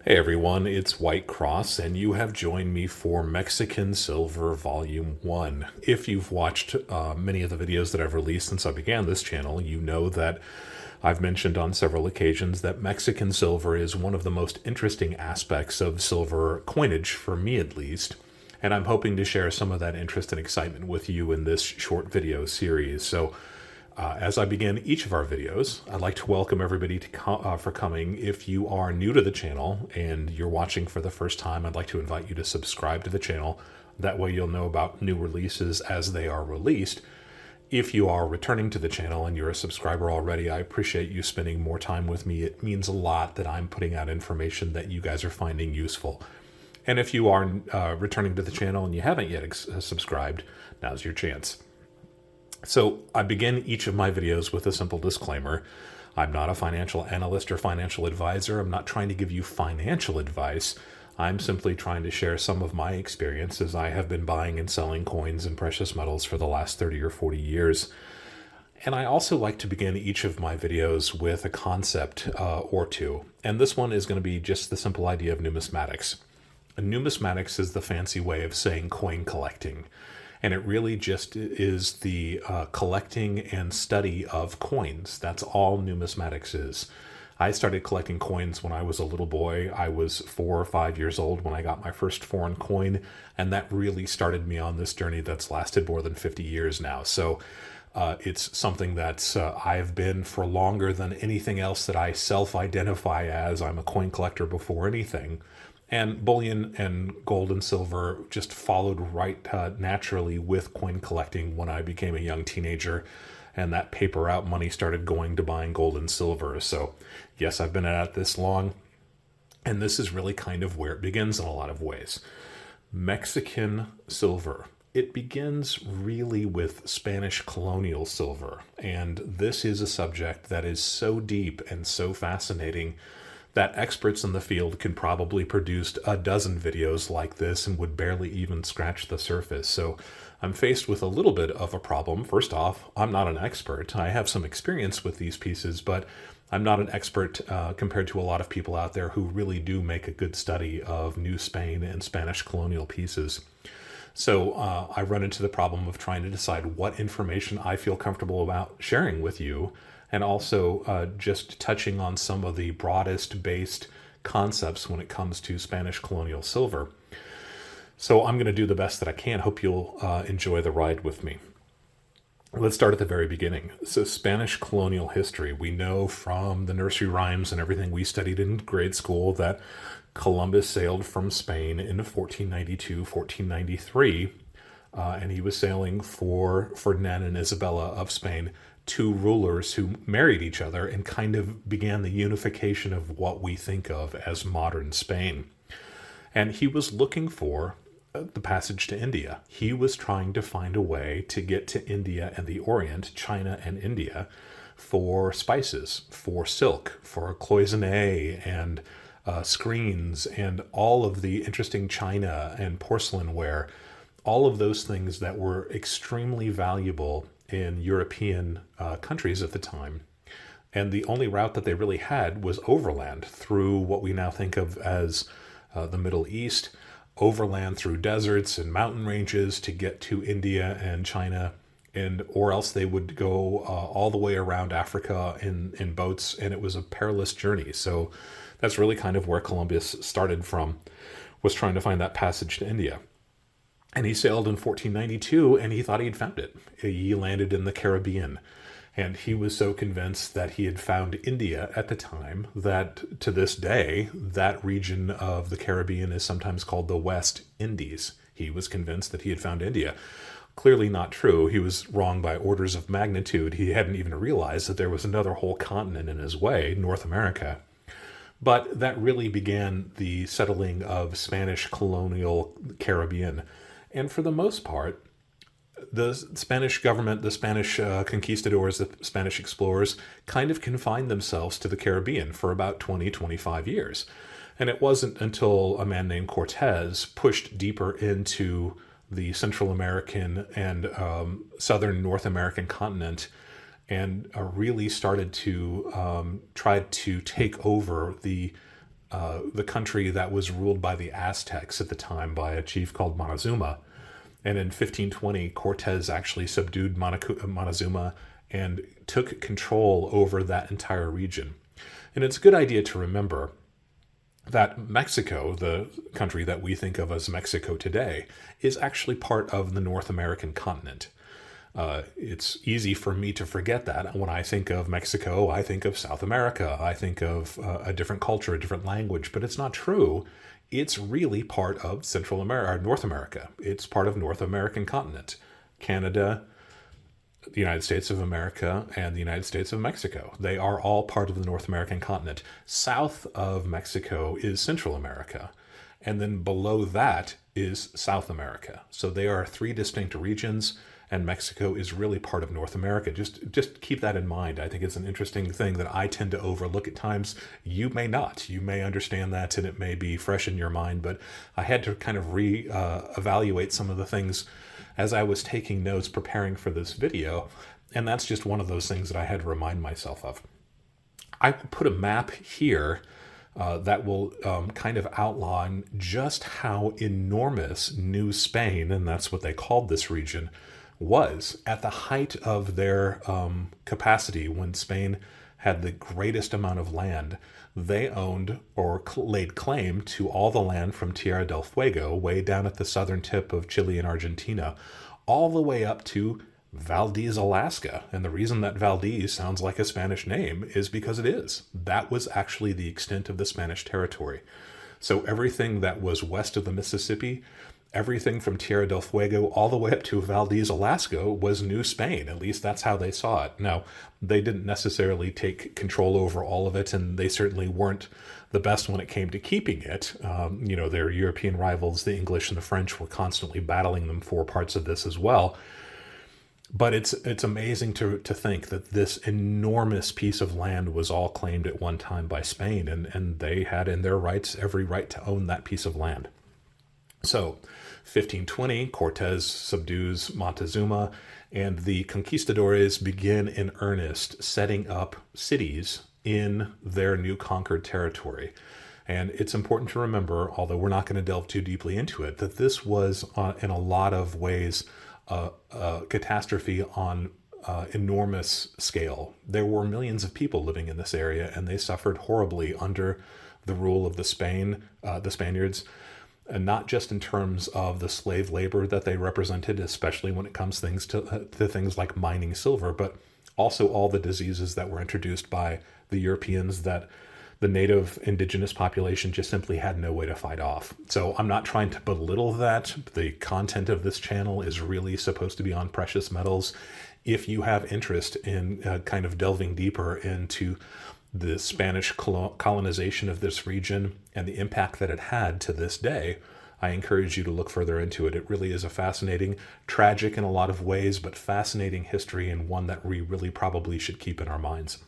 Hey everyone, it's White Cross, and you have joined me for Mexican Silver Volume 1. If you've watched many of the videos that I've released since I began this channel, you know that I've mentioned on several occasions that Mexican silver is one of the most interesting aspects of silver coinage, for me at least, and I'm hoping to share some of that interest and excitement with you in this short video series. So as I begin each of our videos, I'd like to welcome everybody for coming. If you are new to the channel and you're watching for the first time, I'd like to invite you to subscribe to the channel. That way you'll know about new releases as they are released. If you are returning to the channel and you're a subscriber already, I appreciate you spending more time with me. It means a lot that I'm putting out information that you guys are finding useful. And if you are returning to the channel and you haven't yet subscribed, now's your chance. So I begin each of my videos with a simple disclaimer. I'm not a financial analyst or financial advisor. I'm not trying to give you financial advice. I'm simply trying to share some of my experience as I have been buying and selling coins and precious metals for the last 30 or 40 years. And I also like to begin each of my videos with a concept or two. And this one is going to be just the simple idea of numismatics. Numismatics is the fancy way of saying coin collecting. And it really just is the collecting and study of coins. That's all numismatics is. I started collecting coins when I was a little boy. I was 4 or 5 years old when I got my first foreign coin, and that really started me on this journey that's lasted more than 50 years now. So it's something that I've been for longer than anything else that I self-identify as. I'm a coin collector before anything. And bullion and gold and silver just followed right naturally with coin collecting when I became a young teenager. And that paper out money started going to buying gold and silver. So yes, I've been at it this long. And this is really kind of where it begins in a lot of ways. Mexican silver. It begins really with Spanish colonial silver. And this is a subject that is so deep and so fascinating that experts in the field can probably produce a dozen videos like this and would barely even scratch the surface. So I'm faced with a little bit of a problem. First off, I'm not an expert. I have some experience with these pieces, but I'm not an expert compared to a lot of people out there who really do make a good study of New Spain and Spanish colonial pieces. So I run into the problem of trying to decide what information I feel comfortable about sharing with you, and also just touching on some of the broadest based concepts when it comes to Spanish colonial silver. So I'm going to do the best that I can. Hope you'll enjoy the ride with me. Let's start at the very beginning. So Spanish colonial history. We know from the nursery rhymes and everything we studied in grade school that Columbus sailed from Spain in 1492, 1493, and he was sailing for Ferdinand and Isabella of Spain, two rulers who married each other and kind of began the unification of what we think of as modern Spain. And he was looking for the passage to India. He was trying to find a way to get to India and the Orient, China and India, for spices, for silk, for cloisonne and screens, and all of the interesting china and porcelain ware, all of those things that were extremely valuable in European countries at the time. And the only route that they really had was overland through what we now think of as the Middle East, overland through deserts and mountain ranges to get to India and China, and or else they would go all the way around Africa in boats, and it was a perilous journey. So that's really kind of where Columbus started from, was trying to find that passage to India. And he sailed in 1492, and he thought he'd found it. He landed in the Caribbean, and he was so convinced that he had found India at the time that to this day, that region of the Caribbean is sometimes called the West Indies. He was convinced that he had found India. Clearly not true. He was wrong by orders of magnitude. He hadn't even realized that there was another whole continent in his way, North America. But that really began the settling of Spanish colonial Caribbean. And for the most part, the Spanish government, the Spanish conquistadors, the Spanish explorers kind of confined themselves to the Caribbean for about 20, 25 years. And it wasn't until a man named Cortez pushed deeper into the Central American and Southern North American continent and really started to try to take over the the country that was ruled by the Aztecs at the time by a chief called Montezuma. And in 1520, Cortez actually subdued Montezuma and took control over that entire region. And it's a good idea to remember that Mexico, the country that we think of as Mexico today, is actually part of the North American continent. It's easy for me to forget that. When I think of Mexico, I think of South America. I think of a different culture, a different language, but it's not true. It's really part of Central America, or North America. It's part of North American continent. Canada, the United States of America, and the United States of Mexico. They are all part of the North American continent. South of Mexico is Central America. And then below that is South America. So they are three distinct regions, and Mexico is really part of North America. Just keep that in mind. I think it's an interesting thing that I tend to overlook at times. You may not. You may understand that, and it may be fresh in your mind, but I had to kind of evaluate some of the things as I was taking notes preparing for this video, and that's just one of those things that I had to remind myself of. I will put a map here that will kind of outline just how enormous New Spain, and that's what they called this region, was at the height of their capacity. When Spain had the greatest amount of land, they owned or laid claim to all the land from Tierra del Fuego, way down at the southern tip of Chile and Argentina, all the way up to Valdez, Alaska. And the reason that Valdez sounds like a Spanish name is because it is. That was actually the extent of the Spanish territory. So everything that was west of the Mississippi, everything from Tierra del Fuego all the way up to Valdez, Alaska, was New Spain. At least that's how they saw it. Now, they didn't necessarily take control over all of it, and they certainly weren't the best when it came to keeping it. Their European rivals, the English and the French, were constantly battling them for parts of this as well. But it's amazing to think that this enormous piece of land was all claimed at one time by Spain, and they had in their rights every right to own that piece of land. So, 1520, Cortez subdues Montezuma, and the conquistadores begin in earnest setting up cities in their new conquered territory. And it's important to remember, although we're not going to delve too deeply into it, that this was, in a lot of ways, a catastrophe on enormous scale. There were millions of people living in this area, and they suffered horribly under the rule of the Spaniards. And not just in terms of the slave labor that they represented, especially when it comes to things like mining silver, but also all the diseases that were introduced by the Europeans that the native indigenous population just simply had no way to fight off. So I'm not trying to belittle that. The content of this channel is really supposed to be on precious metals. If you have interest in kind of delving deeper into the Spanish colonization of this region and the impact that it had to this day, I encourage you to look further into it. It really is a fascinating, tragic in a lot of ways, but fascinating history, and one that we really probably should keep in our minds.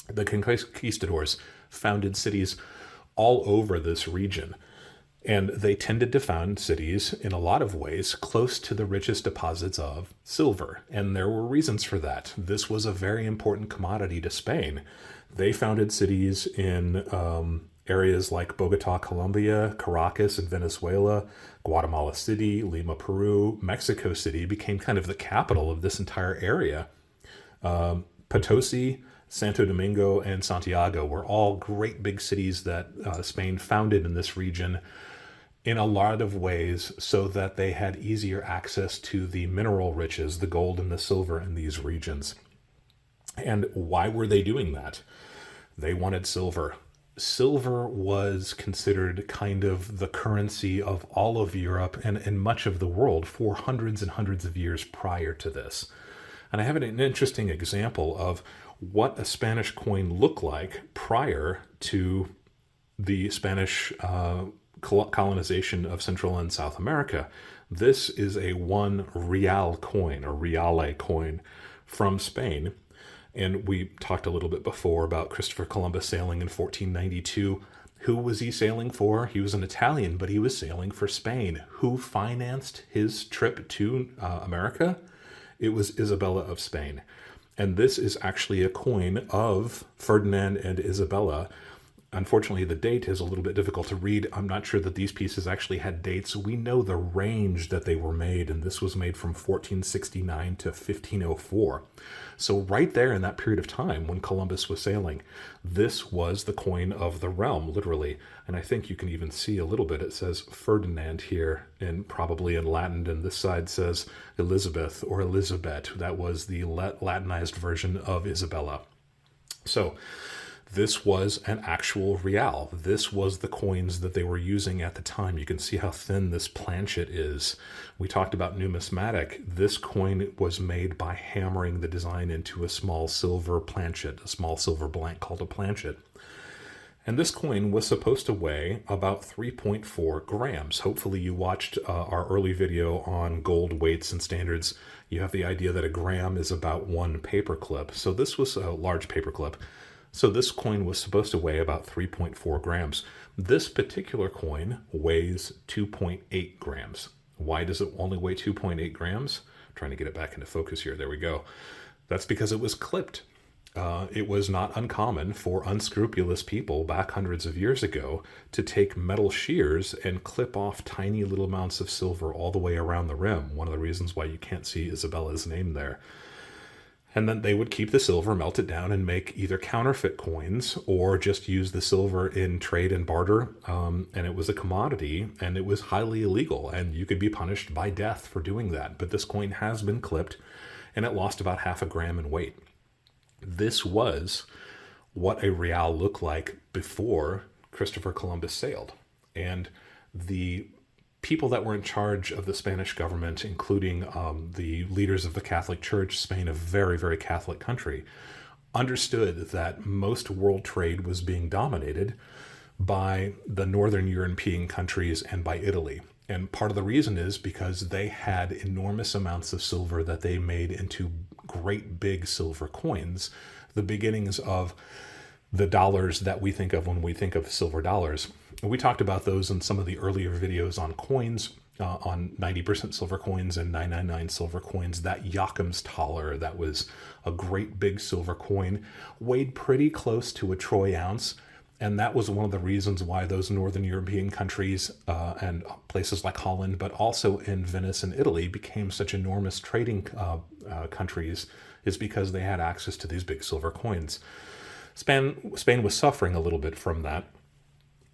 The conquistadors founded cities all over this region, and they tended to found cities in a lot of ways close to the richest deposits of silver, and there were reasons for that. This was a very important commodity to Spain. They founded cities in areas like Bogota, Colombia, Caracas in Venezuela, Guatemala City, Lima, Peru. Mexico City became kind of the capital of this entire area. Potosi, Santo Domingo, and Santiago were all great big cities that Spain founded in this region in a lot of ways so that they had easier access to the mineral riches, the gold and the silver in these regions. And why were they doing that? They wanted silver. Silver was considered kind of the currency of all of Europe and much of the world for hundreds and hundreds of years prior to this. And I have an interesting example of what a Spanish coin looked like prior to the Spanish colonization of Central and South America. This is a 1 real coin, or reale coin, from Spain. And we talked a little bit before about Christopher Columbus sailing in 1492. Who was he sailing for? He was an Italian, but he was sailing for Spain. Who financed his trip to America? It was Isabella of Spain. And this is actually a coin of Ferdinand and Isabella Unfortunately, the date is a little bit difficult to read. I'm not sure that these pieces actually had dates. We know the range that they were made, and this was made from 1469 to 1504. So right there in that period of time when Columbus was sailing, this was the coin of the realm, literally. And I think you can even see a little bit. It says Ferdinand here, and probably in Latin, and this side says Elizabeth or Elizabeth. That was the Latinized version of Isabella. So this was an actual real. This was the coins that they were using at the time. You can see how thin this planchet is. We talked about numismatic. This coin was made by hammering the design into a small silver planchet, a small silver blank called a planchet. And this coin was supposed to weigh about 3.4 grams. Hopefully you watched our early video on gold weights and standards. You have the idea that a gram is about one paperclip. So this was a large paperclip. So this coin was supposed to weigh about 3.4 grams. This particular coin weighs 2.8 grams. Why does it only weigh 2.8 grams? I'm trying to get it back into focus here. There we go. That's because it was clipped. It was not uncommon for unscrupulous people back hundreds of years ago to take metal shears and clip off tiny little amounts of silver all the way around the rim. One of the reasons why you can't see Isabella's name there. And then they would keep the silver, melt it down, and make either counterfeit coins or just use the silver in trade and barter. And it was a commodity, and it was highly illegal, and you could be punished by death for doing that. But this coin has been clipped, and it lost about half a gram in weight. This was what a real looked like before Christopher Columbus sailed. And the people that were in charge of the Spanish government, including the leaders of the Catholic Church, Spain, a very, very Catholic country, understood that most world trade was being dominated by the Northern European countries and by Italy. And part of the reason is because they had enormous amounts of silver that they made into great big silver coins, the beginnings of the dollars that we think of when we think of silver dollars. We talked about those in some of the earlier videos on coins, on 90% silver coins and 999 silver coins. That Joachimsthaler, that was a great big silver coin, weighed pretty close to a troy ounce. And that was one of the reasons why those Northern European countries and places like Holland, but also in Venice and Italy, became such enormous trading countries, is because they had access to these big silver coins. Spain was suffering a little bit from that.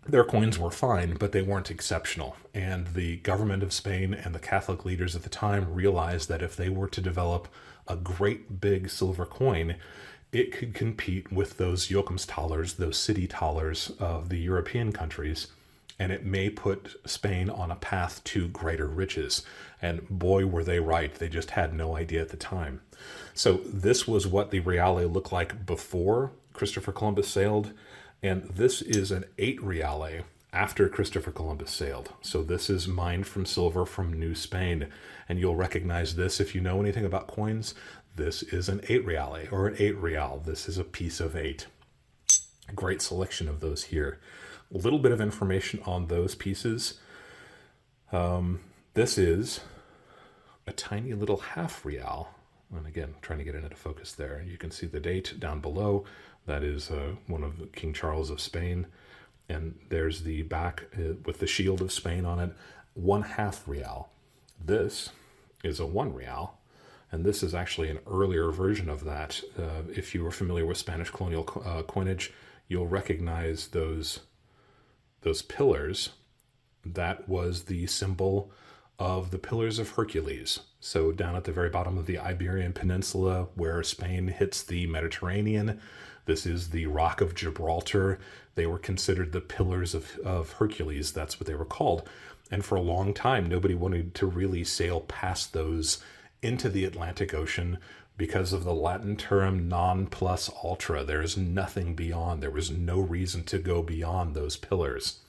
Their coins were fine, but they weren't exceptional. And the government of Spain and the Catholic leaders at the time realized that if they were to develop a great big silver coin, it could compete with those Joachimsthalers, those city thalers of the European countries, and it may put Spain on a path to greater riches. And boy, were they right. They just had no idea at the time. So this was what the reale looked like before Christopher Columbus sailed. And this is an 8 reale after Christopher Columbus sailed. So this is mined from silver from New Spain. And you'll recognize this if you know anything about coins. This is an 8 reale or an 8 real. This is a piece of 8. A great selection of those here. A little bit of information on those pieces. This is a tiny little half real. And again, trying to get it into focus there. You can see the date down below. That is one of King Charles of Spain. And there's the back with the shield of Spain on it. 1/2 real. This is a 1 real. And this is actually an earlier version of that. If you were familiar with Spanish colonial coinage, you'll recognize those pillars. That was the symbol of the Pillars of Hercules. So down at the very bottom of the Iberian Peninsula, where Spain hits the Mediterranean, this is the Rock of Gibraltar. They were considered the Pillars of Hercules. That's what they were called. And for a long time, nobody wanted to really sail past those into the Atlantic Ocean because of the Latin term non plus ultra. There's nothing beyond. There was no reason to go beyond those pillars.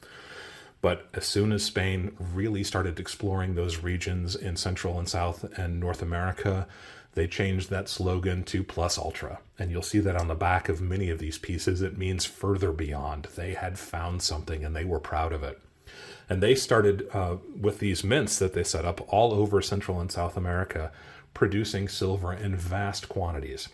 But as soon as Spain really started exploring those regions in Central and South and North America, they changed that slogan to plus ultra. And you'll see that on the back of many of these pieces. It means further beyond. They had found something and they were proud of it. And they started with these mints that they set up all over Central and South America, producing silver in vast quantities.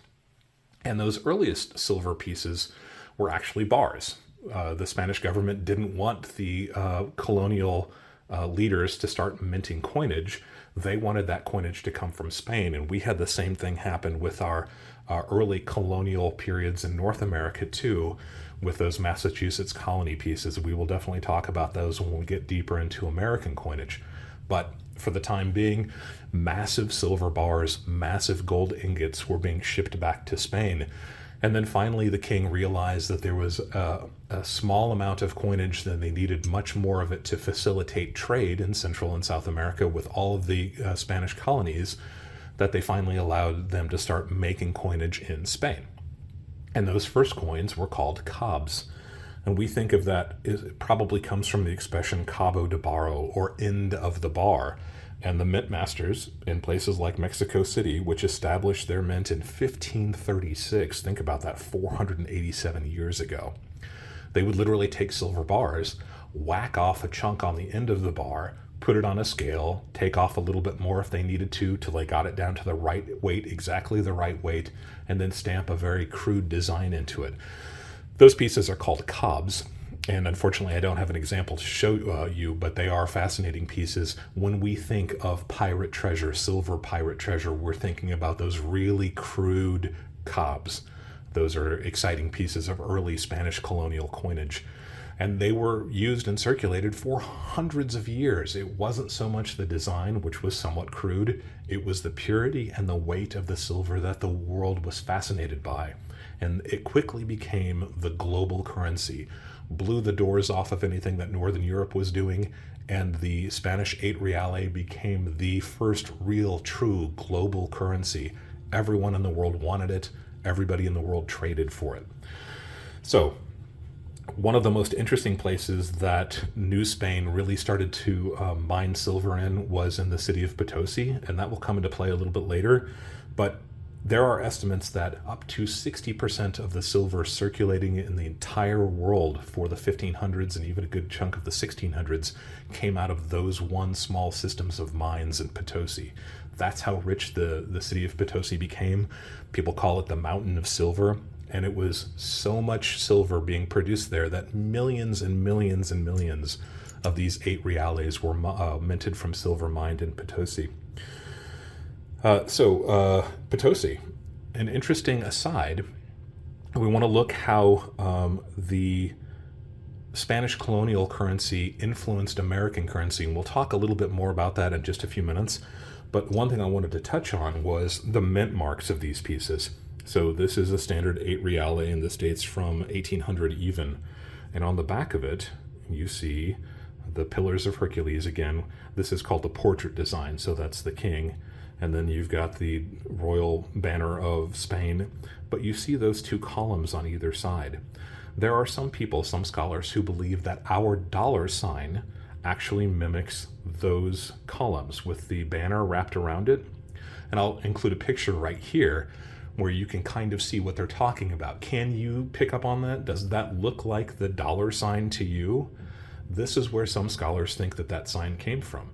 And those earliest silver pieces were actually bars. the Spanish government didn't want the colonial leaders to start minting coinage. They wanted that coinage to come from Spain, and we had the same thing happen with our early colonial periods in North America too, with those Massachusetts colony pieces. We will definitely talk about those when we get deeper into American coinage. But for the time being, massive silver bars, massive gold ingots were being shipped back to Spain. And then finally, the king realized that there was a small amount of coinage, that they needed much more of it to facilitate trade in Central and South America with all of the Spanish colonies, that they finally allowed them to start making coinage in Spain. And those first coins were called cobs. And we think of that, it probably comes from the expression cabo de barro, or end of the bar. And the mint masters in places like Mexico City, which established their mint in 1536, think about that, 487 years ago, they would literally take silver bars, whack off a chunk on the end of the bar, put it on a scale, take off a little bit more if they needed to till they got it down to the right weight, exactly the right weight, and then stamp a very crude design into it. Those pieces are called cobs, and unfortunately I don't have an example to show you, but they are fascinating pieces. When we think of pirate treasure, silver pirate treasure, we're thinking about those really crude cobs. Those are exciting pieces of early Spanish colonial coinage. And they were used and circulated for hundreds of years. It wasn't so much the design, which was somewhat crude, it was the purity and the weight of the silver that the world was fascinated by. And it quickly became the global currency, blew the doors off of anything that Northern Europe was doing, and the Spanish 8 reale became the first real, true global currency. Everyone in the world wanted it. Everybody in the world traded for it. So, one of the most interesting places that New Spain really started to mine silver in was in the city of Potosi, and that will come into play a little bit later. But there are estimates that up to 60% of the silver circulating in the entire world for the 1500s and even a good chunk of the 1600s came out of those one small systems of mines in Potosi. That's how rich the city of Potosi became. People call it the Mountain of Silver. And it was so much silver being produced there that millions and millions and millions of these 8 reales were minted from silver mined in Potosi. Potosi, an interesting aside, we want to look how the Spanish colonial currency influenced American currency, and we'll talk a little bit more about that in just a few minutes. But one thing I wanted to touch on was the mint marks of these pieces. So this is a standard 8 reale, and this dates from 1800 even. And on the back of it, you see the Pillars of Hercules again. This is called the portrait design, so that's the king. And then you've got the royal banner of Spain. But you see those 2 columns on either side. There are some people, some scholars, who believe that our dollar sign actually mimics those columns with the banner wrapped around it. And I'll include a picture right here where you can kind of see what they're talking about. Can you pick up on that? Does that look like the dollar sign to you? This is where some scholars think that that sign came from.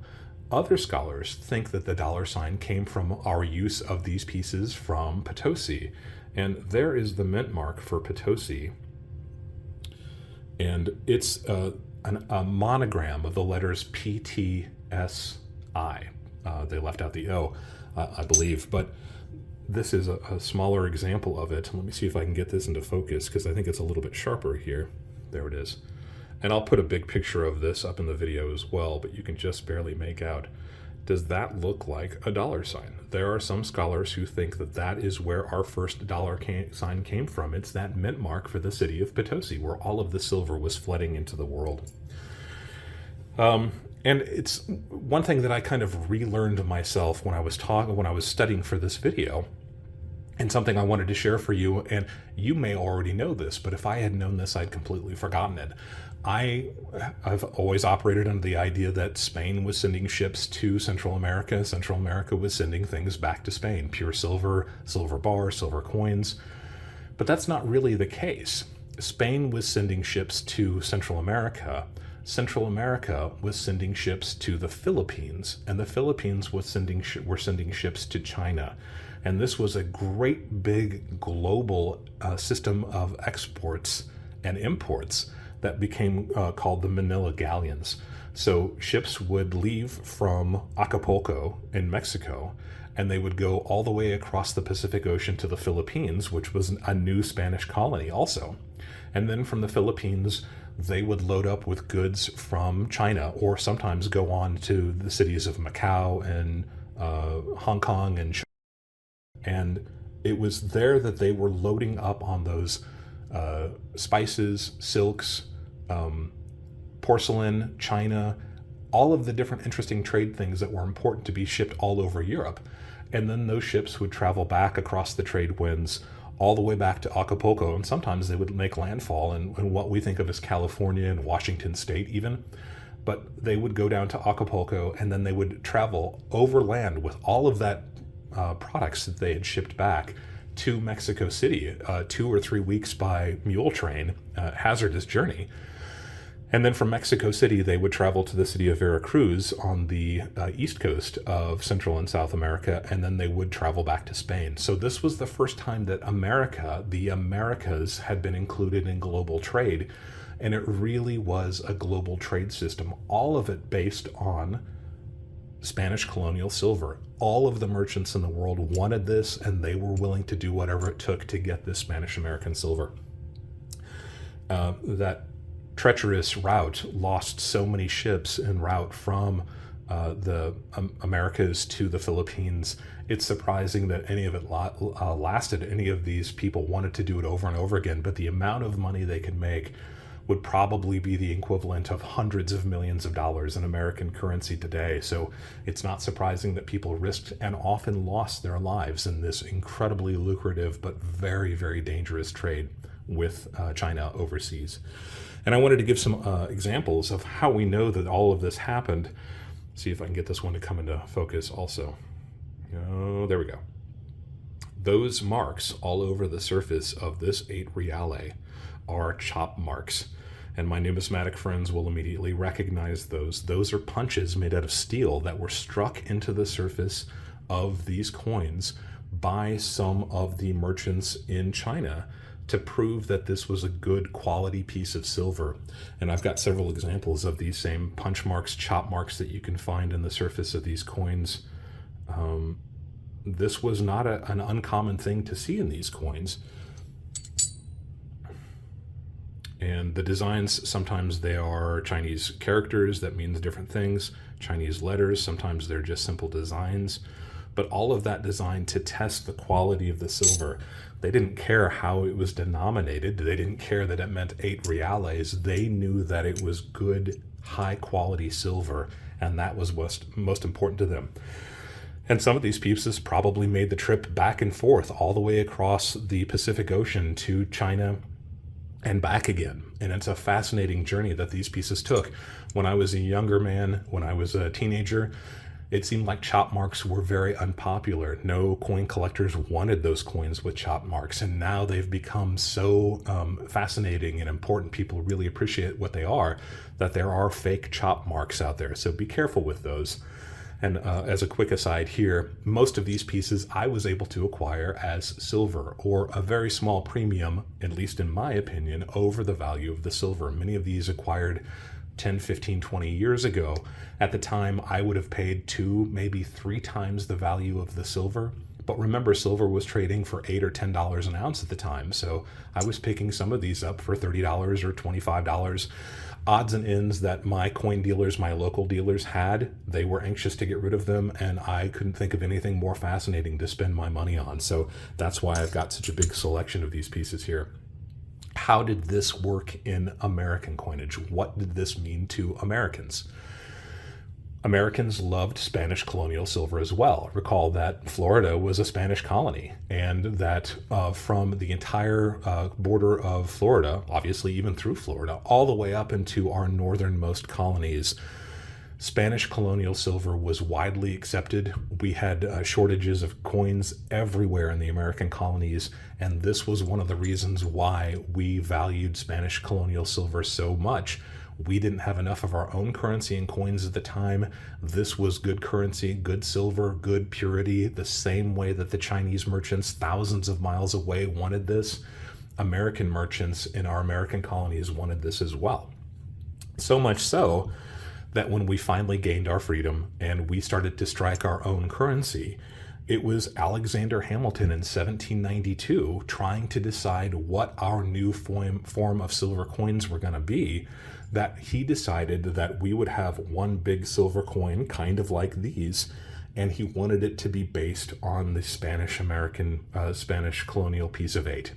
Other scholars think that the dollar sign came from our use of these pieces from Potosi. And there is the mint mark for Potosi. And it's a monogram of the letters PTSI. They left out the O, I believe, but this is a smaller example of it. Let me see if I can get this into focus, because I think it's a little bit sharper here. There it is. And I'll put a big picture of this up in the video as well, but you can just barely make out. Does that look like a dollar sign? There are some scholars who think that that is where our first dollar sign came from. It's that mint mark for the city of Potosi, where all of the silver was flooding into the world. And it's one thing that I kind of relearned myself when I was studying for this video, and something I wanted to share for you. And you may already know this, but if I had known this, I'd completely forgotten it. I've always operated under the idea that Spain was sending ships to Central America. Central America was sending things back to Spain, pure silver, silver bars, silver coins. But that's not really the case. Spain was sending ships to Central America. Central America was sending ships to the Philippines, and the Philippines were sending ships to China. And this was a great big global system of exports and imports that became called the Manila galleons. So ships would leave from Acapulco in Mexico, and they would go all the way across the Pacific Ocean to the Philippines, which was a new Spanish colony also. And then from the Philippines, they would load up with goods from China, or sometimes go on to the cities of Macau and Hong Kong and China. And it was there that they were loading up on those spices, silks, porcelain, china, all of the different interesting trade things that were important to be shipped all over Europe. And then those ships would travel back across the trade winds all the way back to Acapulco, and sometimes they would make landfall in what we think of as California and Washington State even. But they would go down to Acapulco, and then they would travel overland with all of that products that they had shipped back to Mexico City, 2 or 3 weeks by mule train, hazardous journey. And then from Mexico City, they would travel to the city of Veracruz on the east coast of Central and South America, and then they would travel back to Spain. So this was the first time that America, the Americas, had been included in global trade, and it really was a global trade system, all of it based on Spanish colonial silver. All of the merchants in the world wanted this, and they were willing to do whatever it took to get this Spanish-American silver. That treacherous route lost so many ships en route from the Americas to the Philippines. It's surprising that any of it lasted. Any of these people wanted to do it over and over again, but the amount of money they could make would probably be the equivalent of hundreds of millions of dollars in American currency today. So it's not surprising that people risked and often lost their lives in this incredibly lucrative but very, very dangerous trade with China overseas. And I wanted to give some examples of how we know that all of this happened. See if I can get this one to come into focus also. Oh, there we go. Those marks all over the surface of this 8 reale are chop marks. And my numismatic friends will immediately recognize those. Those are punches made out of steel that were struck into the surface of these coins by some of the merchants in China to prove that this was a good quality piece of silver. And I've got several examples of these same punch marks, chop marks that you can find in the surface of these coins. This was not an uncommon thing to see in these coins. And the designs, sometimes they are Chinese characters that means different things, Chinese letters, sometimes they're just simple designs, but all of that designed to test the quality of the silver. They didn't care how it was denominated. They didn't care that it meant 8 reales. They knew that it was good, high quality silver, and that was what's most important to them. And some of these pieces probably made the trip back and forth all the way across the Pacific Ocean to China and back again. And it's a fascinating journey that these pieces took. When I was a younger man, when I was a teenager, it seemed like chop marks were very unpopular. No coin collectors wanted those coins with chop marks, and now they've become so fascinating and important. People really appreciate what they are, that there are fake chop marks out there. So be careful with those. And as a quick aside here, most of these pieces I was able to acquire as silver, or a very small premium, at least in my opinion, over the value of the silver. Many of these acquired 10, 15, 20 years ago. At the time, I would have paid 2, maybe 3 times the value of the silver. But remember, silver was trading for $8 or $10 an ounce at the time. So I was picking some of these up for $30 or $25. Odds and ends that my coin dealers, my local dealers had, they were anxious to get rid of them, and I couldn't think of anything more fascinating to spend my money on. So that's why I've got such a big selection of these pieces here. How did this work in American coinage? What did this mean to Americans? Americans loved Spanish colonial silver as well. Recall that Florida was a Spanish colony, and that from the entire border of Florida, obviously even through Florida, all the way up into our northernmost colonies, Spanish colonial silver was widely accepted. We had shortages of coins everywhere in the American colonies, and this was one of the reasons why we valued Spanish colonial silver so much. We didn't have enough of our own currency and coins at the time. This was good currency, good silver, good purity, the same way that the Chinese merchants thousands of miles away wanted this. American merchants in our American colonies wanted this as well. So much so that when we finally gained our freedom and we started to strike our own currency, it was Alexander Hamilton in 1792 trying to decide what our new form of silver coins were going to be, that he decided that we would have one big silver coin, kind of like these, and he wanted it to be based on the Spanish colonial piece of 8.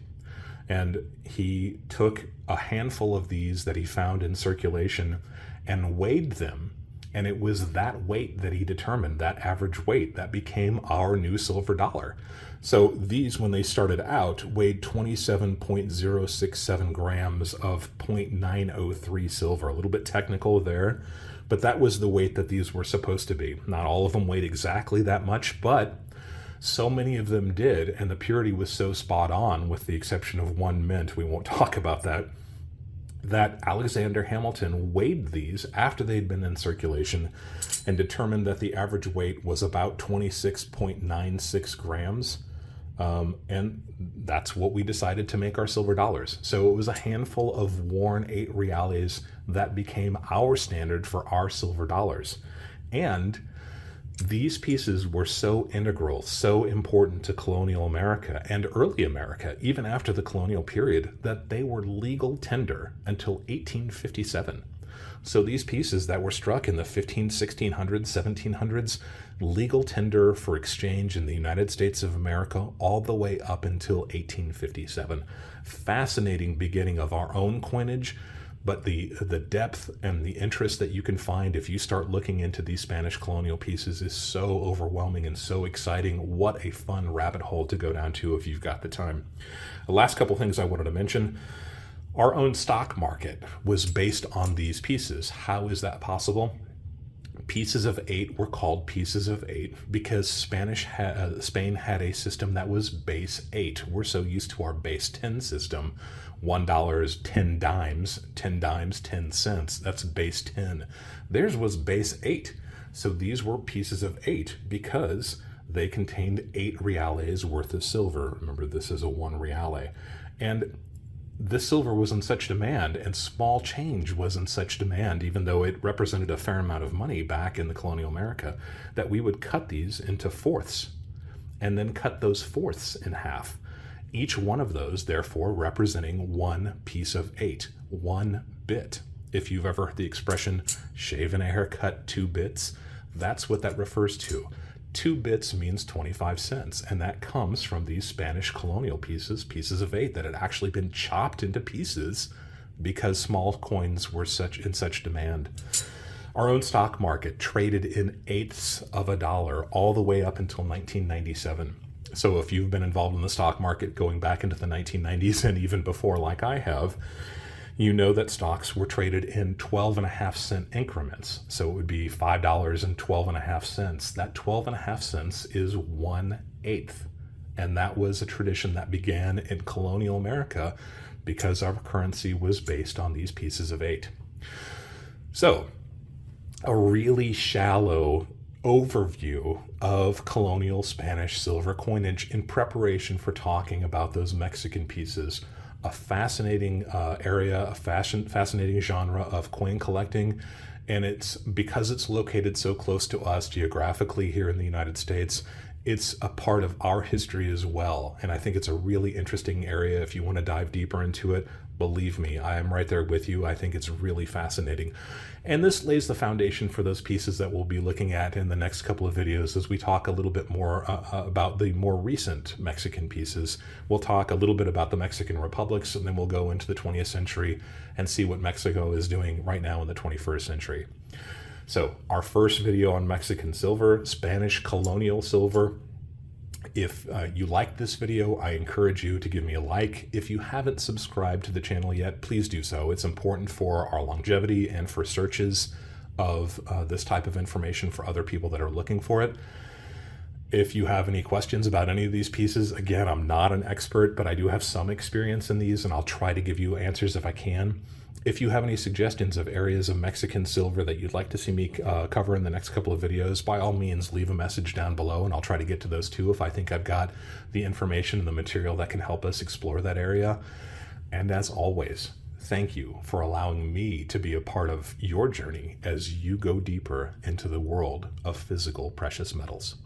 And he took a handful of these that he found in circulation and weighed them. And it was that weight that he determined, that average weight, that became our new silver dollar. So these, when they started out, weighed 27.067 grams of 0.903 silver. A little bit technical there, but that was the weight that these were supposed to be. Not all of them weighed exactly that much, but so many of them did, and the purity was so spot on, with the exception of one mint, we won't talk about that, that Alexander Hamilton weighed these after they'd been in circulation and determined that the average weight was about 26.96 grams. And that's what we decided to make our silver dollars. So it was a handful of worn 8 reales that became our standard for our silver dollars. And these pieces were so integral, so important to colonial America and early America, even after the colonial period, that they were legal tender until 1857. So these pieces that were struck in the 1600s, 1700s, legal tender for exchange in the United States of America all the way up until 1857. Fascinating beginning of our own coinage. But the depth and the interest that you can find if you start looking into these Spanish colonial pieces is so overwhelming and so exciting. What a fun rabbit hole to go down to if you've got the time. The last couple things I wanted to mention. Our own stock market was based on these pieces. How is that possible? Pieces of 8 were called pieces of 8 because Spain had a system that was base 8. We're so used to our base 10 system. $1 is 10 dimes, 10 dimes, 10 cents. That's base 10. Theirs was base 8. So these were pieces of 8 because they contained 8 reales worth of silver. Remember, this is a 1 reale. And this silver was in such demand, and small change was in such demand, even though it represented a fair amount of money back in the colonial America, that we would cut these into fourths and then cut those fourths in half. Each one of those, therefore, representing one piece of 8, 1 bit. If you've ever heard the expression, shave and a haircut, 2 bits, that's what that refers to. 2 bits means 25 cents, and that comes from these Spanish colonial pieces of 8 that had actually been chopped into pieces because small coins were in such demand. Our own stock market traded in eighths of a dollar all the way up until 1997. So if you've been involved in the stock market going back into the 1990s and even before, like I have, you know that stocks were traded in 12.5-cent increments. So it would be $5 and 12.5 cents. That 12.5 cents is 1/8. And that was a tradition that began in colonial America because our currency was based on these pieces of 8. So a really shallow overview of colonial Spanish silver coinage in preparation for talking about those Mexican pieces. A fascinating area, a fascinating genre of coin collecting, and it's because it's located so close to us geographically here in the United States, it's a part of our history as well. And I think it's a really interesting area if you want to dive deeper into it. Believe me, I am right there with you. I think it's really fascinating. And this lays the foundation for those pieces that we'll be looking at in the next couple of videos as we talk a little bit more about the more recent Mexican pieces. We'll talk a little bit about the Mexican republics, and then we'll go into the 20th century and see what Mexico is doing right now in the 21st century. So our first video on Mexican silver, Spanish colonial silver. If you like this video, I encourage you to give me a like. If you haven't subscribed to the channel yet, please do so. It's important for our longevity and for searches of this type of information for other people that are looking for it. If you have any questions about any of these pieces, again, I'm not an expert, but I do have some experience in these, and I'll try to give you answers if I can. If you have any suggestions of areas of Mexican silver that you'd like to see me cover in the next couple of videos, by all means, leave a message down below, and I'll try to get to those too if I think I've got the information and the material that can help us explore that area. And as always, thank you for allowing me to be a part of your journey as you go deeper into the world of physical precious metals.